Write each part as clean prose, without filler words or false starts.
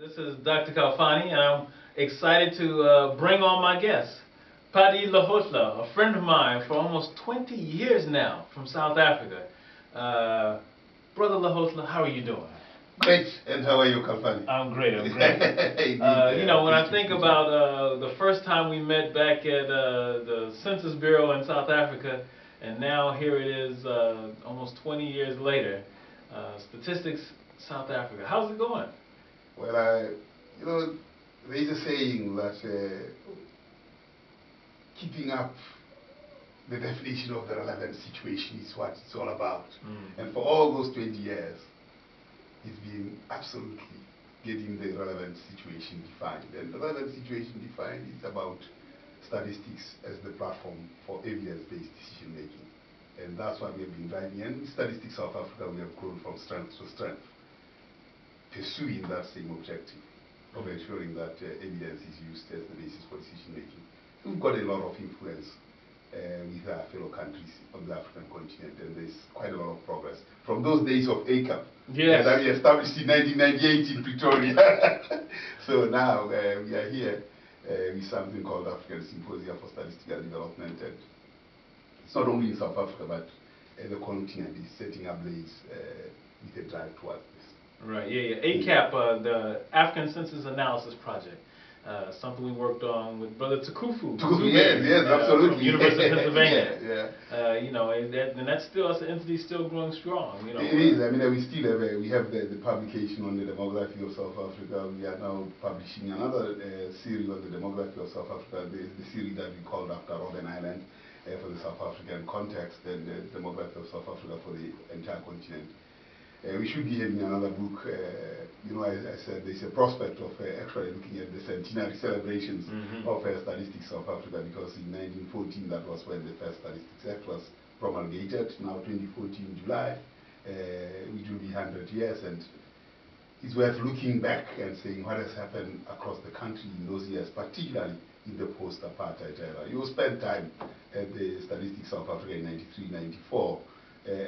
This is Dr. Khalfani, and I'm excited to bring on my guest, Paddy Lahotla, a friend of mine for almost 20 years now from South Africa. Brother Lahotla, how are you doing? Great, and how are you, Khalfani? I'm great, I'm great. You know, when I think about the first time we met back at the Census Bureau in South Africa, and now here it is almost 20 years later, Statistics South Africa. How's it going? Well, you know, there is a saying that keeping up the definition of the relevant situation is what it's all about. And for all those 20 years, it's been absolutely getting the relevant situation defined. And the relevant situation defined is about statistics as the platform for evidence-based decision making. And that's what we have been driving. And in Statistics South Africa, we have grown from strength to strength, pursuing that same objective of ensuring that evidence is used as the basis for decision making. We've got a lot of influence with our fellow countries on the African continent, and there's quite a lot of progress from those days of ACAP that we established in 1998 in Pretoria. So now we are here with something called African Symposium for Statistical Development, and it's not only in South Africa, but the continent is setting ablaze with a drive towards this. Right, yeah. ACAP, the African Census Analysis Project, something we worked on with Brother Tukufu. Yes, absolutely. From University of Pennsylvania. Yeah. You know, and that's still, as an entity, still growing strong. You know, it is. I mean, we still have we have the publication on the demography of South Africa. We are now publishing another series on the demography of South Africa. The series that we called after Robben Island for the South African context, and the demography of South Africa for the entire continent. We should be having another book. You know, I said there's a prospect of actually looking at the centenary celebrations of Statistics South Africa, because in 1914 that was when the first Statistics Act was promulgated. Now 2014 July, which will be 100 years, and it's worth looking back and saying what has happened across the country in those years, particularly in the post-apartheid era. You will spend time at the Statistics South Africa in 93, 94.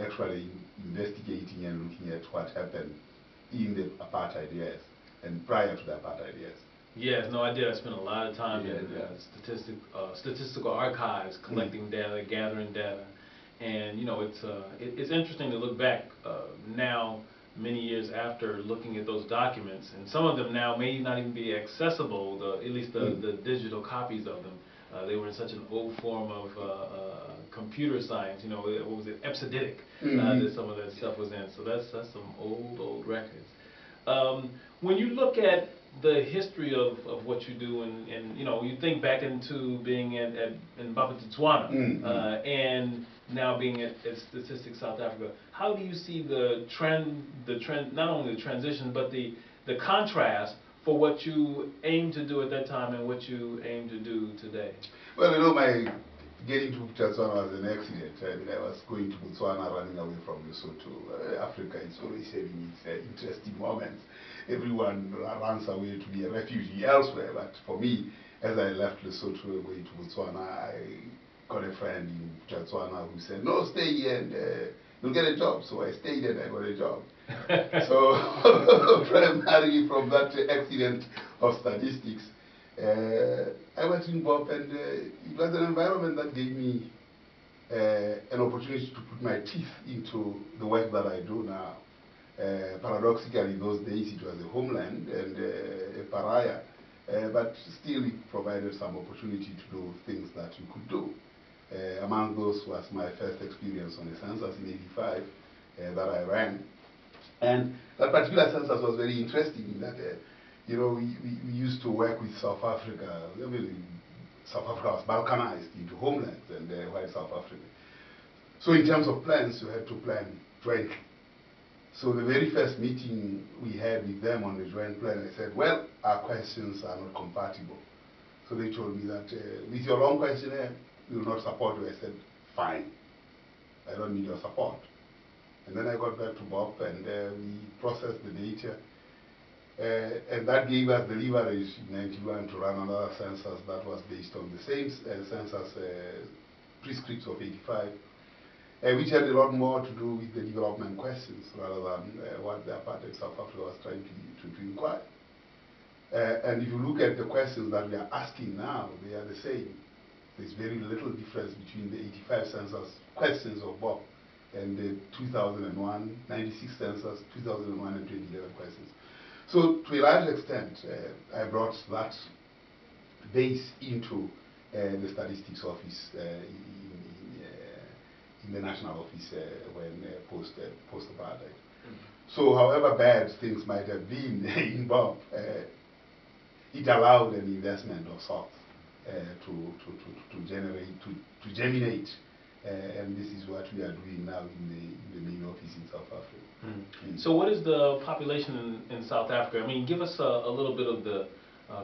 Actually investigating and looking at what happened in the apartheid years and prior to the apartheid years. Yes, no, I did. I spent a lot of time in statistical archives, collecting data, gathering data, and you know, it's interesting to look back now, many years after, looking at those documents, and some of them now may not even be accessible. At least the digital copies of them. They were in such an old form of computer science, you know, what was it, Epsididic, that some of that stuff was in. So that's some old records. When you look at the history of what you do, and you know, you think back into being in Botswana, and now being at Statistics South Africa, how do you see the trend, not only the transition, but the contrast for what you aim to do at that time and what you aim to do today? Well, you know, my getting to Botswana was an accident. I mean, I was going to Botswana, running away from Lesotho. Africa is always having its interesting moments. Everyone runs away to be a refugee elsewhere, but for me, as I left Lesotho going to Botswana, I got a friend in Botswana who said, "No, stay here and you'll get a job." So I stayed and I got a job. So primarily from that accident of statistics, I went involved, and it was an environment that gave me an opportunity to put my teeth into the work that I do now. Paradoxically, in those days it was a homeland and a pariah, but still it provided some opportunity to do things that you could do. Among those was my first experience on a census in '85 that I ran. And that particular census was very interesting in that, you know, we used to work with South Africa. I mean, South Africa was balkanized into homelands and white South Africa. So in terms of plans, you had to plan jointly. So the very first meeting we had with them on the joint plan, I said, well, our questions are not compatible. So they told me that with your long questionnaire, we will not support you. I said, fine, I don't need your support. And then I got back to Bob, and we processed the data, and that gave us the leverage in '91 to run another census that was based on the same census prescripts of '85, which had a lot more to do with the development questions rather than what the apartheid South Africa was trying to inquire. And if you look at the questions that we are asking now, they are the same. There's very little difference between the 85 census questions of Bob and the 2001, 96 census, 2001 and 2011 questions. So to a large extent, I brought that base into the statistics office in the national office when post-apartheid. So however bad things might have been in Bob, it allowed an investment of sorts to germinate, and this is what we are doing now in the main office in South Africa. So what is the population in South Africa? I mean, give us a little bit of the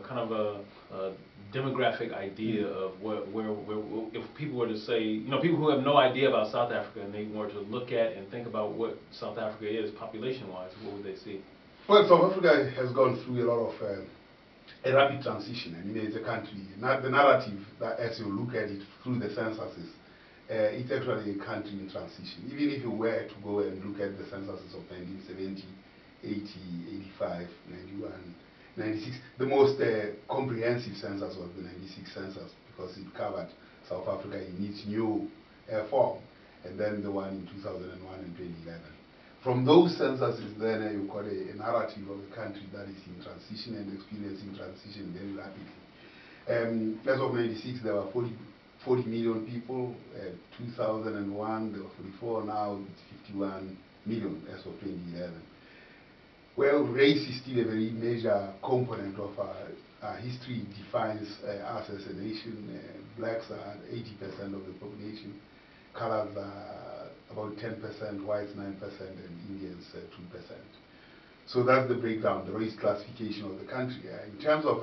kind of a demographic idea of where, if people were to say, you know, people who have no idea about South Africa and they were to look at and think about what South Africa is population-wise, what would they see? Well, South Africa has gone through a lot of a rapid transition. I mean, it's a country, the narrative that as you look at it through the censuses, it's actually a country in transition. Even if you were to go and look at the censuses of 1970, 80, 85, 91, 96, the most comprehensive census was the 96 census because it covered South Africa in its new form, and then the one in 2001 and 2011. From those censuses, then you've got a narrative of a country that is in transition and experiencing transition very rapidly. As of 96, there were 40 million people. 2001, there were 44. Now it's 51 million as of 2011. Well, race is still a very major component of our history. It defines us as a nation. Blacks are 80% of the population. Colors are about 10%, whites 9%, and Indians 2%. So that's the breakdown, the race classification of the country. In terms of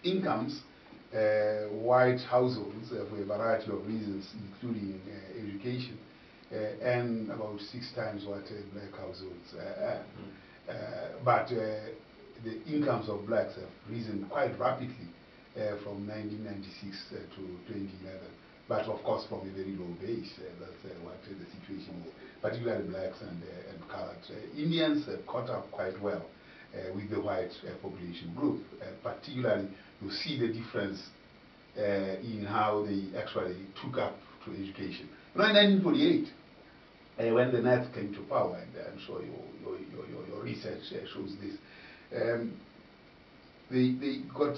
incomes, white households, for a variety of reasons, including education, earn about 6 times what black households earn. But the incomes of blacks have risen quite rapidly from 1996 to 2011. But of course from a very low base, that's what the situation is, particularly blacks and colored. Indians have caught up quite well with the white population group. Particularly, you see the difference in how they actually took up to education. You know, in 1948, when the Nats came to power, and I'm sure your research shows this, they got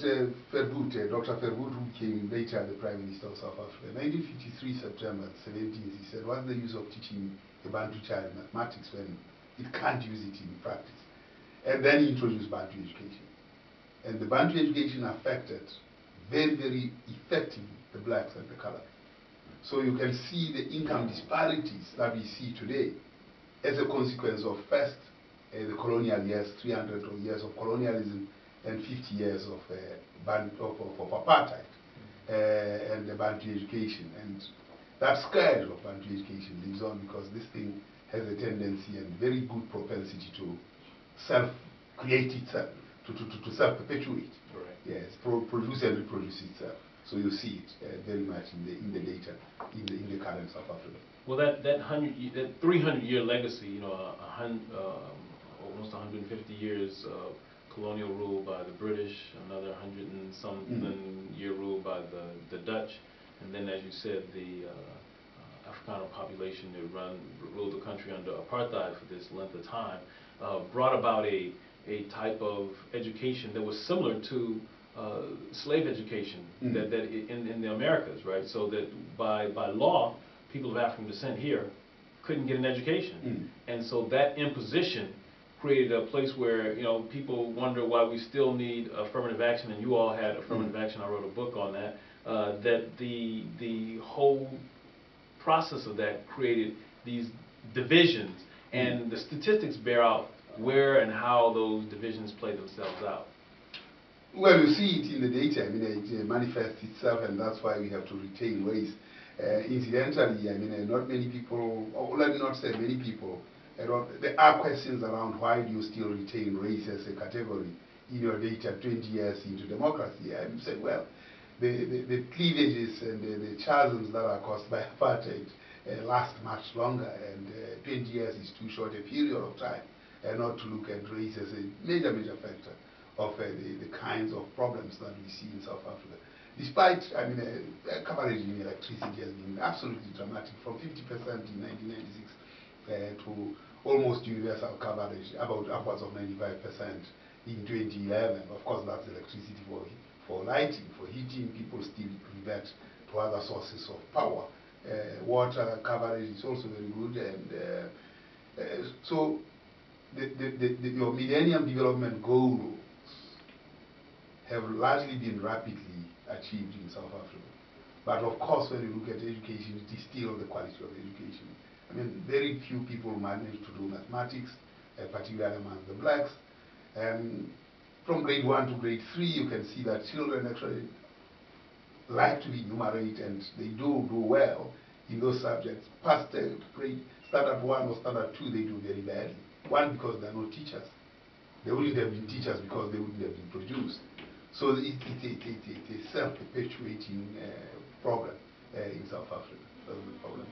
Verwoerd, Dr. Verwoerd, who became later the Prime Minister of South Africa. 1953, September 17th, he said, what's the use of teaching a Bantu child mathematics when it can't use it in practice? And then he introduced Bantu education. And the Bantu education affected very, very effectively the blacks and the colored. So you can see the income disparities that we see today as a consequence of first the colonial years, 300 years of colonialism, and 50 years of apartheid and the Bantu education. And that scourge of Bantu education lives on because this thing has a tendency and very good propensity to self-create itself, to self-perpetuate. Right. Yes, produce and reproduce itself. So you see it very much in the data in the current South Africa. Well, that 300-year legacy, you know, almost 150 years of colonial rule by the British, another 100 and something year rule by the Dutch, and then, as you said, the Afrikaner population that ruled the country under apartheid for this length of time, brought about a type of education that was similar to slave education that in the Americas, right? So that by law, people of African descent here couldn't get an education, and so that imposition created a place where, you know, people wonder why we still need affirmative action, and you all had affirmative action. I wrote a book on that. That the whole process of that created these divisions, and the statistics bear out where and how those divisions play themselves out. Well, you see it in the data. I mean, it manifests itself, and that's why we have to retain race. Incidentally, I mean, not many people, or let me not say many people, there are questions around why do you still retain race as a category in your data 20 years into democracy. I'm saying, well, the cleavages and the chasms that are caused by apartheid last much longer, and 20 years is too short a period of time not to look at race as a major factor of the kinds of problems that we see in South Africa. Despite, I mean, coverage in electricity has been absolutely dramatic, from 50% in 1996 to almost universal coverage, about upwards of 95% in 2011. Of course, that's electricity for lighting, for heating. People still revert to other sources of power. Water coverage is also very good, and so your Millennium Development Goals have largely been rapidly achieved in South Africa. But of course, when you look at education, it is still the quality of education. I mean, very few people manage to do mathematics, particularly among the blacks. From grade 1 to grade 3, you can see that children actually like to enumerate, and they do well in those subjects. Past grade standard 1 or standard 2, they do very badly. One, because they're not teachers. They wouldn't have been teachers because they wouldn't have been produced. So it's a self-perpetuating problem in South Africa. That's the problem.